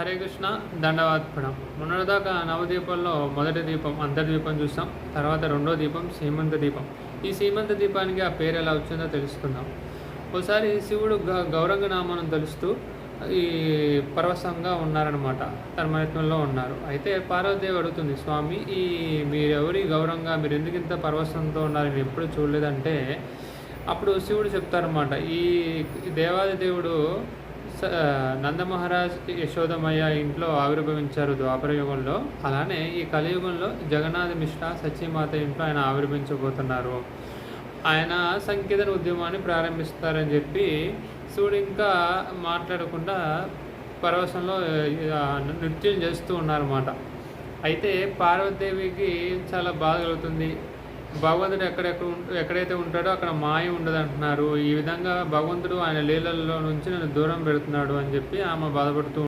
హరే కృష్ణ దండవాత్పడం. మొన్నటిదాకా నవదీపాల్లో మొదటి దీపం అంతర్దీపం చూసాం. తర్వాత రెండో దీపం సీమంత దీపం. ఈ సీమంత దీపానికి ఆ పేరు ఎలా వచ్చిందో తెలుసుకుందాం. ఒకసారి శివుడు గౌరంగ నామం తెలుస్తూ ఈ పరవశంగా ఉన్నారనమాట, తన్మయత్వంలో ఉన్నారు. అయితే పార్వతీదేవి అడుగుతుంది, స్వామి మీరెవరి గౌరంగా, మీరు ఎందుకు ఇంత పరవశంతో ఉన్నారు, నేను ఎప్పుడు చూడలేదంటే, అప్పుడు శివుడు చెప్తారన్నమాట, ఈ దేవాది దేవుడు నందమహారాజ్ యశోదమయ్య ఇంట్లో ఆవిర్భవించారు ద్వాపర యుగంలో. అలానే ఈ కలియుగంలో జగన్నాథ మిశ్రా సచీమాత ఇంట్లో ఆయన ఆవిర్భవించబోతున్నారు. ఆయన సంకీర్తన ఉద్యమాన్ని ప్రారంభిస్తారని చెప్పి శివుడు ఇంకా మాట్లాడకుండా పరవశంలో నృత్యం చేస్తూ ఉన్నారన్నమాట. అయితే పార్వతీదేవికి చాలా బాధ కలుగుతుంది. భగవంతుడు ఎక్కడైతే ఉంటాడో అక్కడ మాయ ఉండదు అంటున్నారు. ఈ విధంగా భగవంతుడు ఆయన లీలల్లో నుంచి నన్ను దూరం పెడుతున్నాడు అని చెప్పి ఆమె బాధపడుతూ